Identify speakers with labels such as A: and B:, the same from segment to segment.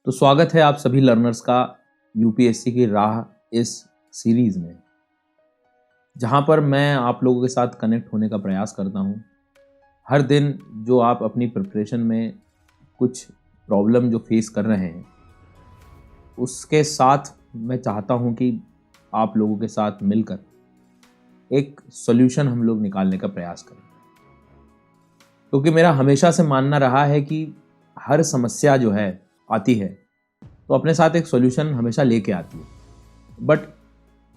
A: तो स्वागत है आप सभी लर्नर्स का यूपीएससी की राह इस सीरीज़ में, जहां पर मैं आप लोगों के साथ कनेक्ट होने का प्रयास करता हूं। हर दिन जो आप अपनी प्रिपरेशन में कुछ प्रॉब्लम जो फेस कर रहे हैं, उसके साथ मैं चाहता हूं कि आप लोगों के साथ मिलकर एक सॉल्यूशन हम लोग निकालने का प्रयास करें, क्योंकि मेरा हमेशा से मानना रहा है कि हर समस्या जो है आती है तो अपने साथ एक सॉल्यूशन हमेशा लेके आती है, बट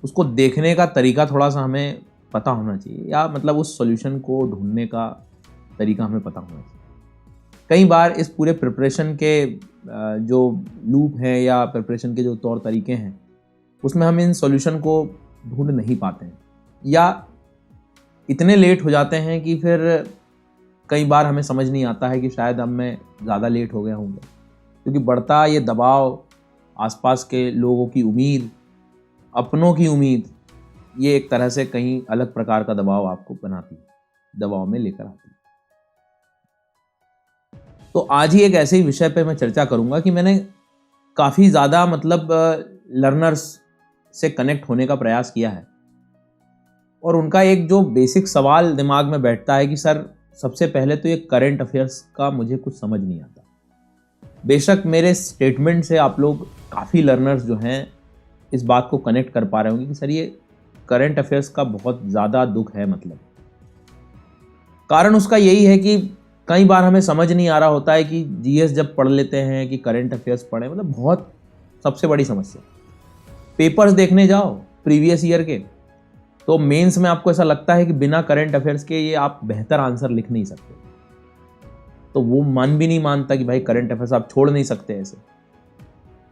A: उसको देखने का तरीका थोड़ा सा हमें पता होना चाहिए, या मतलब उस सॉल्यूशन को ढूंढने का तरीका हमें पता होना चाहिए। कई बार इस पूरे प्रिपरेशन के जो लूप हैं या प्रिपरेशन के जो तौर तरीके हैं, उसमें हम इन सॉल्यूशन को ढूंढ नहीं पाते हैं, या इतने लेट हो जाते हैं कि फिर कई बार हमें समझ नहीं आता है कि शायद अब मैं ज़्यादा लेट हो गया हूँ, क्योंकि बढ़ता ये दबाव, आसपास के लोगों की उम्मीद, अपनों की उम्मीद, ये एक तरह से कहीं अलग प्रकार का दबाव आपको बनाती है, दबाव में लेकर आती है। तो आज ही एक ऐसे ही विषय पे मैं चर्चा करूंगा कि मैंने काफ़ी ज़्यादा लर्नर्स से कनेक्ट होने का प्रयास किया है, और उनका एक जो बेसिक सवाल दिमाग में बैठता है कि सर, सबसे पहले तो ये करंट अफेयर्स का मुझे कुछ समझ नहीं आता। बेशक मेरे स्टेटमेंट से आप लोग काफ़ी लर्नर्स जो हैं इस बात को कनेक्ट कर पा रहे होंगे कि सर, ये करंट अफेयर्स का बहुत ज़्यादा दुख है। कारण उसका यही है कि कई बार हमें समझ नहीं आ रहा होता है कि जीएस जब पढ़ लेते हैं कि करंट अफेयर्स पढ़ें, बहुत सबसे बड़ी समस्या। पेपर्स देखने जाओ प्रीवियस ईयर के, तो मेंस में आपको ऐसा लगता है कि बिना करंट अफेयर्स के ये आप बेहतर आंसर लिख नहीं सकते, तो वो मन भी नहीं मानता कि भाई करंट अफेयर्स आप छोड़ नहीं सकते ऐसे।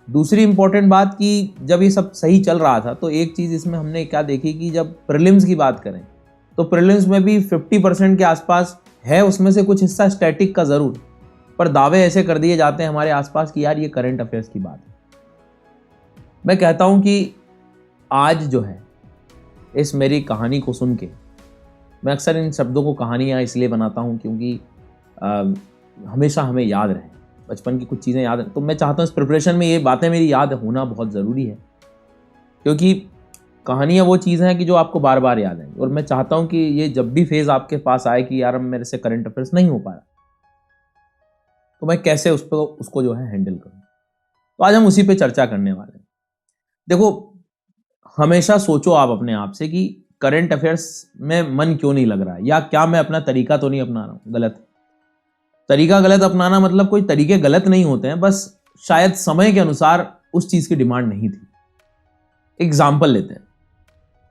A: दूसरी इंपॉर्टेंट बात कि जब ये सब सही चल रहा था, तो एक चीज़ इसमें हमने क्या देखी कि जब प्रीलिम्स की बात करें तो प्रीलिम्स में भी 50% के आसपास है, उसमें से कुछ हिस्सा स्टैटिक का ज़रूर, पर दावे ऐसे कर दिए जाते हैं हमारे आसपास कि यार ये करंट अफेयर्स की बात है। मैं कहता हूँ कि आज जो है, इस मेरी कहानी को सुन के, मैं अक्सर इन शब्दों को कहानियाँ इसलिए बनाता हूँ क्योंकि हमेशा हमें याद रहे, बचपन की कुछ चीज़ें याद रहे। तो मैं चाहता हूँ इस प्रिपरेशन में ये बातें मेरी याद होना बहुत ज़रूरी है, क्योंकि कहानियाँ वो चीज़ हैं कि जो आपको बार बार याद आएंगी, और मैं चाहता हूँ कि ये जब भी फेज़ आपके पास आए कि यार मेरे से करंट अफेयर्स नहीं हो पाया, तो मैं कैसे उसको जो है हैंडल करूँ। तो आज हम उसी पे चर्चा करने वाले हैं। देखो, हमेशा सोचो आप अपने आप से कि करंट अफेयर्स में मन क्यों नहीं लग रहा है, या क्या मैं अपना तरीका तो नहीं अपना रहा हूँ गलत। तरीका गलत अपनाना मतलब कोई तरीके गलत नहीं होते हैं, बस शायद समय के अनुसार उस चीज़ की डिमांड नहीं थी। एग्जाम्पल लेते हैं।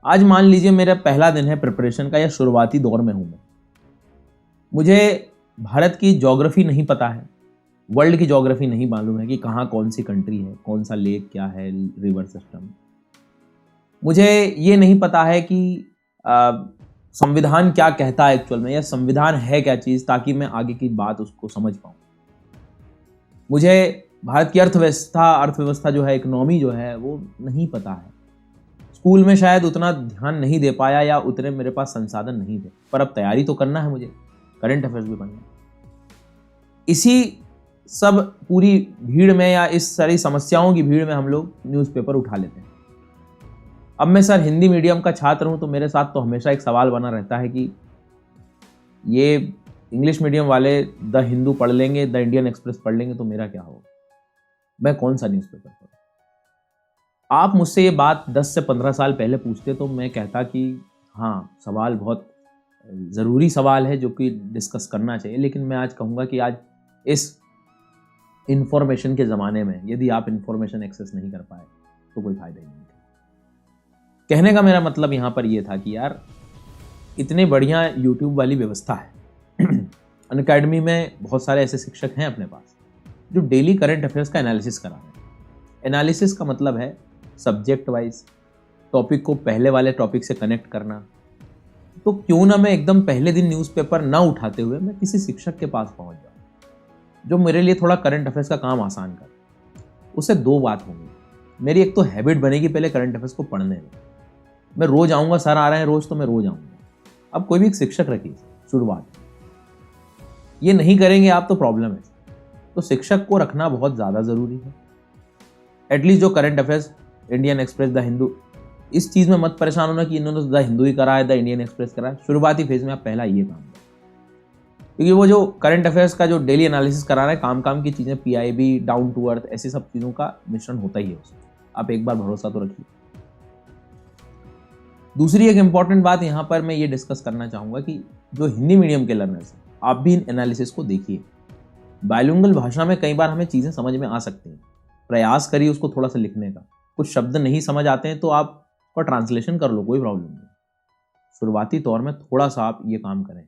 A: आज मान लीजिए मेरा पहला दिन है प्रिपरेशन का, या शुरुआती दौर में हूं मैं। मुझे भारत की ज्योग्राफी नहीं पता है, वर्ल्ड की ज्योग्राफी नहीं मालूम है कि कहाँ कौन सी कंट्री है, कौन सा लेक क्या है, रिवर सिस्टम। मुझे ये नहीं पता है कि संविधान क्या कहता है एक्चुअल में, या संविधान है क्या चीज़, ताकि मैं आगे की बात उसको समझ पाऊँ। मुझे भारत की अर्थव्यवस्था जो है, इकोनॉमी जो है, वो नहीं पता है। स्कूल में शायद उतना ध्यान नहीं दे पाया, या उतने मेरे पास संसाधन नहीं थे, पर अब तैयारी तो करना है मुझे, करंट अफेयर्स भी पढ़ना है। इसी सब पूरी भीड़ में, या इस सारी समस्याओं की भीड़ में, हम लोग न्यूज़पेपर उठा लेते हैं। अब मैं सर हिंदी मीडियम का छात्र हूं, तो मेरे साथ तो हमेशा एक सवाल बना रहता है कि ये इंग्लिश मीडियम वाले द हिंदू पढ़ लेंगे, द इंडियन एक्सप्रेस पढ़ लेंगे, तो मेरा क्या होगा, मैं कौन सा न्यूज़पेपर पढ़ूं। आप मुझसे ये बात 10 से 15 साल पहले पूछते तो मैं कहता कि हाँ, सवाल बहुत ज़रूरी सवाल है जो कि डिस्कस करना चाहिए। लेकिन मैं आज कहूँगा कि आज इस इंफॉर्मेशन के ज़माने में यदि आप इंफॉर्मेशन एक्सेस नहीं कर पाए तो कोई फ़ायदा ही नहीं है। कहने का मेरा मतलब यहाँ पर ये था कि यार, इतने बढ़िया यूट्यूब वाली व्यवस्था है अनअकैडमी में बहुत सारे ऐसे शिक्षक हैं अपने पास जो डेली करंट अफेयर्स का एनालिसिस करा रहे हैं। एनालिसिस का मतलब है सब्जेक्ट वाइज टॉपिक को पहले वाले टॉपिक से कनेक्ट करना। तो क्यों ना मैं एकदम पहले दिन न्यूज़पेपर ना उठाते हुए मैं किसी शिक्षक के पास पहुंच जाऊं जो मेरे लिए थोड़ा करंट अफेयर्स का काम आसान करे। उससे दो बात होंगी, मेरी एक तो हैबिट बनेगी पहले करंट अफेयर्स को पढ़ने में। मैं रोज आऊँगा, सर आ रहे हैं रोज, तो मैं रोज आऊँगा। अब कोई भी एक शिक्षक रखिए शुरुआत, ये नहीं करेंगे आप तो प्रॉब्लम है। तो शिक्षक को रखना बहुत ज़्यादा ज़रूरी है। एटलीस्ट जो current affairs, Indian express, the Hindu, इस चीज़ में मत परेशान होना कि इन्होंने द हिंदू ही करा है, द इंडियन एक्सप्रेस करा है। शुरुआती फेज में आप पहला ये काम करें, क्योंकि वो जो करंट अफेयर्स का जो डेली एनालिसिस करा रहा है, काम की चीज़ें, पीआईबी, डाउन टू अर्थ, ऐसी सब चीज़ों का मिश्रण होता ही है उसमें। आप एक बार भरोसा तो रखिए। दूसरी एक इंपॉर्टेंट बात यहाँ पर मैं ये डिस्कस करना चाहूँगा कि जो हिंदी मीडियम के लर्नर्स हैं, आप भी इन एनालिसिस को देखिए। बायलिंगुअल भाषा में कई बार हमें चीज़ें समझ में आ सकती हैं, प्रयास करिए उसको थोड़ा सा लिखने का। कुछ शब्द नहीं समझ आते हैं तो आप और ट्रांसलेशन कर लो, कोई प्रॉब्लम नहीं। शुरुआती तौर में थोड़ा सा आप ये काम करें।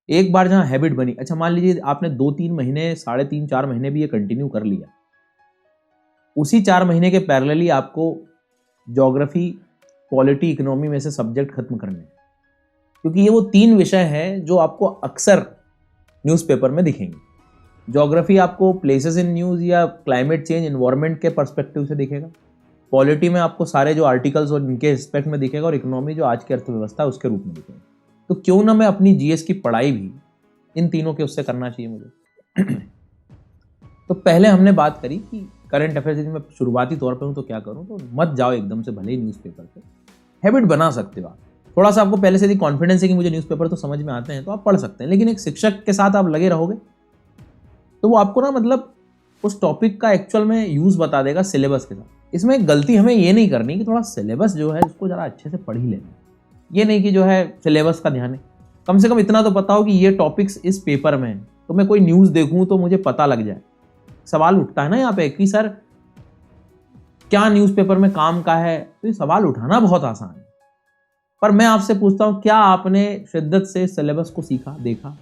A: एक बार जहाँ हैबिट बनी, अच्छा मान लीजिए आपने 2-3 महीने, 3.5-4 महीने भी ये कंटिन्यू कर लिया, उसी 4 महीने के पैरेलली आपको ज्योग्राफी, पॉलिटी, इकोनॉमी में से सब्जेक्ट खत्म करने हैं, क्योंकि ये वो 3 विषय हैं जो आपको अक्सर न्यूज़पेपर में दिखेंगे। ज्योग्राफी आपको प्लेसेस इन न्यूज़ या क्लाइमेट चेंज, एनवायरनमेंट के पर्सपेक्टिव से दिखेगा। पॉलिटी में आपको सारे जो आर्टिकल्स और इनके रिस्पेक्ट में दिखेगा, और इकोनॉमी जो आज की अर्थव्यवस्था है उसके रूप में दिखेगा। तो क्यों ना मैं अपनी जीएस की पढ़ाई भी इन तीनों के उससे करना चाहिए मुझे। तो पहले हमने बात करी कि करंट अफेयर्स यदि मैं शुरुआती तौर पर हूँ तो क्या करूँ, तो मत जाओ एकदम से, भले ही न्यूज़पेपर पे हैबिट बना सकते हो आप। थोड़ा सा आपको पहले से यदि कॉन्फिडेंस है कि मुझे न्यूज़पेपर तो समझ में आते हैं, तो आप पढ़ सकते हैं। लेकिन एक शिक्षक के साथ आप लगे रहोगे तो वो आपको ना मतलब उस टॉपिक का एक्चुअल में यूज़ बता देगा सिलेबस के साथ। इसमें एक गलती हमें ये नहीं करनी कि थोड़ा सिलेबस जो है उसको ज़रा अच्छे से पढ़ ही लेना। ये नहीं कि जो है सिलेबस का ध्यान है, कम से कम इतना तो पता हो कि ये टॉपिक्स इस पेपर में है, तो मैं कोई न्यूज़ देखूँ तो मुझे पता लग जाए। सवाल उठता है ना यहाँ पे कि सर क्या न्यूज़पेपर में काम का है, तो ये सवाल उठाना बहुत आसान है। पर मैं आपसे पूछता हूँ, क्या आपने शिद्दत से सिलेबस को सीखा, देखा?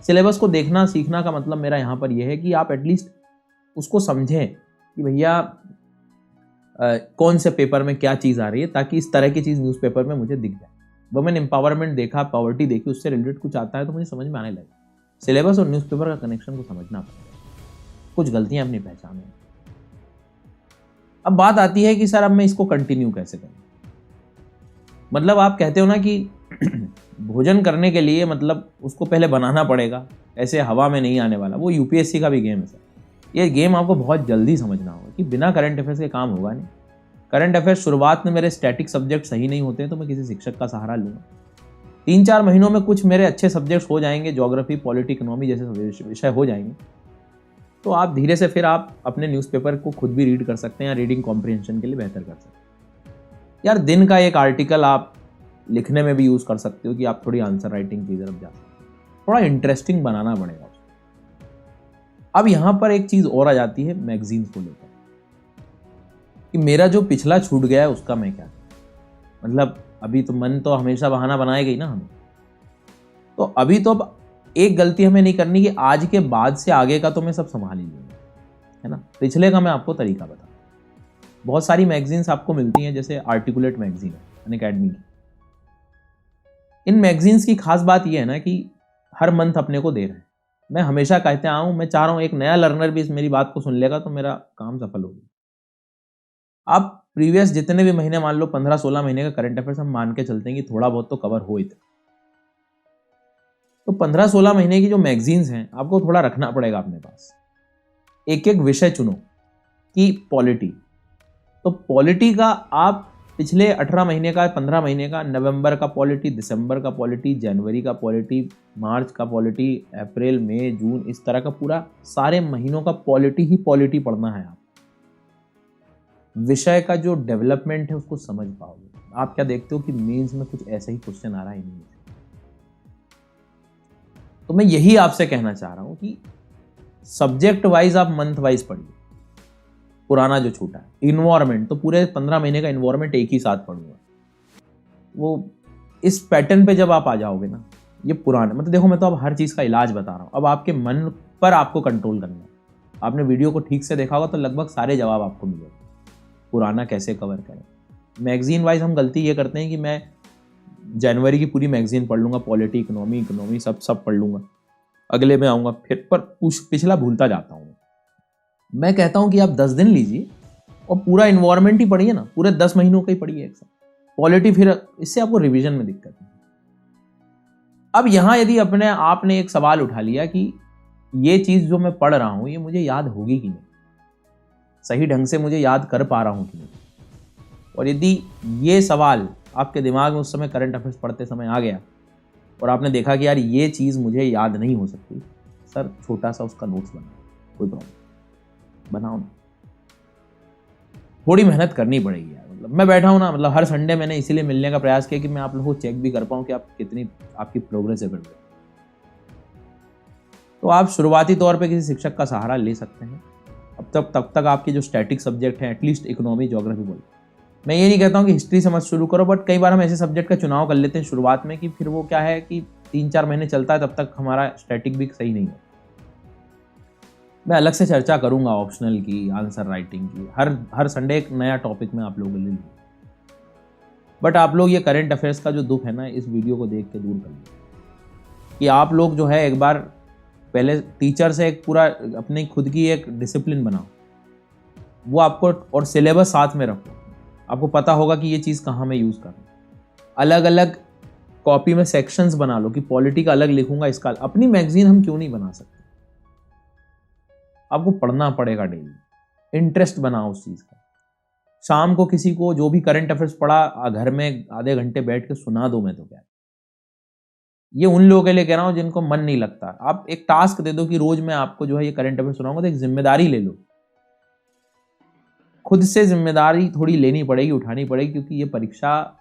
A: सिलेबस को देखना सीखना का मतलब मेरा यहाँ पर यह है कि आप एटलीस्ट उसको समझें कि भैया कौन से पेपर में क्या चीज़ आ रही है, ताकि इस तरह की चीज़ न्यूज़पेपर में मुझे दिख जाए। वुमेन एम्पावरमेंट देखा, पॉवर्टी देखी, उससे रिलेटेड कुछ आता है तो मुझे समझ में आने लगे। सिलेबस और न्यूज़पेपर का कनेक्शन को समझना पड़ेगा, कुछ गलतियाँ अपनी पहचान में। अब बात आती है कि सर अब मैं इसको कंटिन्यू कैसे करूँ। मतलब आप कहते हो ना कि भोजन करने के लिए मतलब उसको पहले बनाना पड़ेगा, ऐसे हवा में नहीं आने वाला। वो यूपीएससी का भी गेम है सर। ये गेम आपको बहुत जल्दी समझना होगा कि बिना करंट अफेयर्स के काम होगा नहीं। करंट अफेयर्स शुरुआत में मेरे स्टैटिक सब्जेक्ट सही नहीं होते हैं तो मैं किसी शिक्षक का सहारा लूँगा। 3-4 महीनों में कुछ मेरे अच्छे सब्जेक्ट्स हो जाएंगे, ज्योग्राफी, पॉलिटी, इकोनॉमी जैसे विषय हो जाएंगे, तो आप धीरे से फिर आप अपने न्यूज़पेपर को खुद भी रीड कर सकते हैं या रीडिंग कॉम्प्रिहेंशन के लिए बेहतर कर सकते हैं। यार दिन का एक आर्टिकल आप लिखने में भी यूज़ कर सकते हो कि आप थोड़ी आंसर राइटिंग की तरफ जा सकते हो। थोड़ा इंटरेस्टिंग बनाना पड़ेगा। अब यहाँ पर एक चीज़ और आ जाती है मैगजीन्स को लेकर कि मेरा जो पिछला छूट गया है उसका मैं क्या, मतलब अभी तो मन तो हमेशा बहाना बनाएगा ही ना हमें। तो अभी तो अब एक गलती हमें नहीं करनी कि आज के बाद से आगे का तो मैं सब संभाल ही लूँगा, है ना। पिछले का मैं आपको तरीका बता। बहुत सारी मैगजीन्स आपको मिलती हैं, जैसे आर्टिकुलेट मैगजीन है अनअकैडमी की। इन मैगजीन्स की खास बात यह है ना कि हर मंथ अपने को दे रहे हैं। मैं हमेशा कहते आया हूँ, मैं चाह रहा हूँ एक नया लर्नर भी इस मेरी बात को सुन लेगा तो मेरा काम सफल होगा। आप प्रीवियस जितने भी महीने, मान लो 15-16 महीने का करंट अफेयर्स हम मान के चलते हैं कि थोड़ा बहुत तो कवर हो ही, तो 15-16 महीने की जो मैगजीन्स हैं आपको थोड़ा रखना पड़ेगा अपने पास। एक एक विषय चुनो कि पॉलिटी, तो पॉलिटी का आप पिछले 18 महीने का, 15 महीने का, नवंबर का पॉलिटी, दिसंबर का पॉलिटी, जनवरी का पॉलिटी, मार्च का पॉलिटी, अप्रैल, मई, जून, इस तरह का पूरा सारे महीनों का पॉलिटी ही पॉलिटी पढ़ना है। आप विषय का जो डेवलपमेंट है उसको समझ पाओगे। आप क्या देखते हो कि मेंस में कुछ ऐसा ही क्वेश्चन आ रहा है नहीं। तो मैं यही आपसे कहना चाह रहा हूं कि सब्जेक्ट वाइज आप मंथ वाइज पढ़िए। पुराना जो छूटा है इन्वायरमेंट, तो पूरे 15 महीने का इन्वायरमेंट एक ही साथ पढ़ूंगा। वो इस पैटर्न पे जब आप आ जाओगे ना, ये पुराना, मतलब देखो मैं तो अब हर चीज़ का इलाज बता रहा हूँ। अब आपके मन पर आपको कंट्रोल करना है। आपने वीडियो को ठीक से देखा होगा तो लगभग सारे जवाब आपको मिलेंगे। पुराना कैसे कवर करें। मैगजीन वाइज हम गलती ये करते हैं कि मैं जनवरी की पूरी मैगजीन पढ़ लूँगा, पॉलिटी, इकोनॉमी सब पढ़ लूँगा, अगले में आऊँगा फिर, पर पिछला भूलता जाता हूँ। मैं कहता हूं कि आप 10 दिन लीजिए और पूरा इन्वायरमेंट ही पढ़िए ना, पूरे 10 महीनों का ही पढ़िए एक साथ। पॉलिटी फिर इससे आपको रिवीजन में दिक्कत नहीं। अब यहां यदि अपने आपने एक सवाल उठा लिया कि ये चीज जो मैं पढ़ रहा हूं ये मुझे याद होगी कि नहीं, सही ढंग से मुझे याद कर पा रहा हूँ कि नहीं। और यदि ये सवाल आपके दिमाग में उस समय करंट अफेयर्स पढ़ते समय आ गया और आपने देखा कि यार ये चीज़ मुझे याद नहीं हो सकती, सर छोटा सा उसका नोट्स बनाओ, कोई प्रॉब्लम, बनाओ ना। थोड़ी मेहनत करनी पड़ेगी यार। मतलब मैं बैठा हूँ ना, मतलब हर संडे मैंने इसीलिए मिलने का प्रयास किया कि मैं आप लोगों को चेक भी कर पाऊँ कि आप कितनी आपकी प्रोग्रेस है कर रहे हो। तो आप शुरुआती तौर पे किसी शिक्षक का सहारा ले सकते हैं। अब तब तक आपके जो स्टैटिक सब्जेक्ट हैं, एटलीस्ट इकोनॉमी, ज्योग्राफी बोलो। मैं ये नहीं कहता हूँ कि हिस्ट्री से मत शुरू करो, बट कई बार हम ऐसे सब्जेक्ट का चुनाव कर लेते हैं शुरुआत में कि फिर वो क्या है कि 3-4 महीने चलता है, तब तक हमारा स्टैटिक भी सही नहीं हो। मैं अलग से चर्चा करूंगा ऑप्शनल की, आंसर राइटिंग की, हर संडे एक नया टॉपिक में आप लोगों के लिए लूँगा। बट आप लोग ये करंट अफेयर्स का जो दुख है ना, इस वीडियो को देख के दूर कर लीजिए कि आप लोग जो है एक बार पहले टीचर से एक पूरा अपनी खुद की एक डिसिप्लिन बनाओ, वो आपको, और सिलेबस साथ में रखो। आपको पता होगा कि ये चीज़ कहाँ मैं यूज़ कर रहा हूँ। अलग अलग कॉपी में सेक्शंस बना लो कि पॉलिटी का अलग लिखूंगा, इसका। अपनी मैगजीन हम क्यों नहीं बना सकते? आपको पढ़ना पड़ेगा डेली, इंटरेस्ट बनाओ उस चीज़ का। शाम को किसी को जो भी करंट अफेयर्स पढ़ा घर में आधे घंटे बैठ के सुना दो, मैं तो क्या। ये उन लोगों के लिए कह रहा हूँ जिनको मन नहीं लगता। आप एक टास्क दे दो कि रोज मैं आपको जो है ये करंट अफेयर सुनाऊंगा, तो एक जिम्मेदारी ले लो। खुद से जिम्मेदारी थोड़ी लेनी पड़ेगी, उठानी पड़ेगी, क्योंकि ये परीक्षा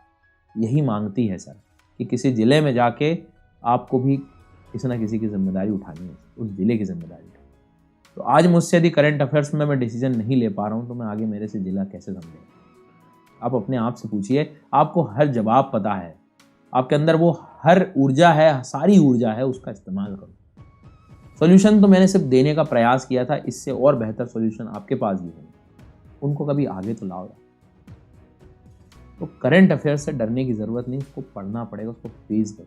A: यही मांगती है सर कि किसी जिले में जाके आपको भी किसी ना किसी की जिम्मेदारी उठानी है, उस जिले की जिम्मेदारी। तो आज मुझसे यदि करंट अफेयर्स में मैं डिसीजन नहीं ले पा रहा हूँ, तो मैं आगे मेरे से जिला कैसे समझूंगा? आप अपने आप से पूछिए, आपको हर जवाब पता है, आपके अंदर वो हर ऊर्जा है, सारी ऊर्जा है, उसका इस्तेमाल करो। सॉल्यूशन तो मैंने सिर्फ देने का प्रयास किया था, इससे और बेहतर सॉल्यूशन आपके पास भी है, उनको कभी आगे तो लाओ। तो करंट अफेयर्स से डरने की जरूरत नहीं, उसको पढ़ना पड़ेगा, उसको फेस करो।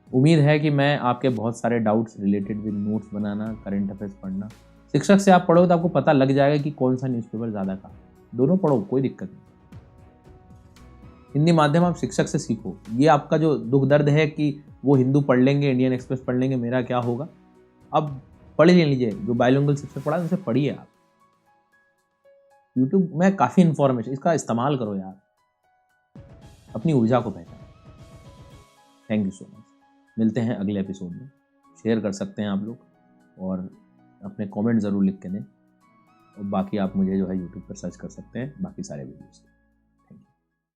A: उम्मीद है कि मैं आपके बहुत सारे doubts related with notes banana, current affairs पढ़ना, शिक्षक से आप पढ़ोगे तो आपको पता लग जाएगा कि कौन सा न्यूज़पेपर ज़्यादा कहा। दोनों पढ़ो, कोई दिक्कत नहीं। हिंदी माध्यम आप शिक्षक से सीखो। ये आपका जो दुख दर्द है कि वो हिंदू पढ़ लेंगे, इंडियन एक्सप्रेस पढ़ लेंगे, मेरा क्या होगा, अब पढ़ ले लीजिए। जो बाइलिंगुअल शिक्षक पढ़ा उनसे पढ़िए आप। यूट्यूब में काफ़ी इन्फॉर्मेशन, इसका इस्तेमाल करो यार, अपनी ऊर्जा को पहचानो। Thank you so much. मिलते हैं अगले एपिसोड में। शेयर कर सकते हैं आप लोग, और अपने कमेंट ज़रूर लिख के दें। और बाकी आप मुझे जो है यूट्यूब पर सर्च कर सकते हैं बाकी सारे वीडियोज़।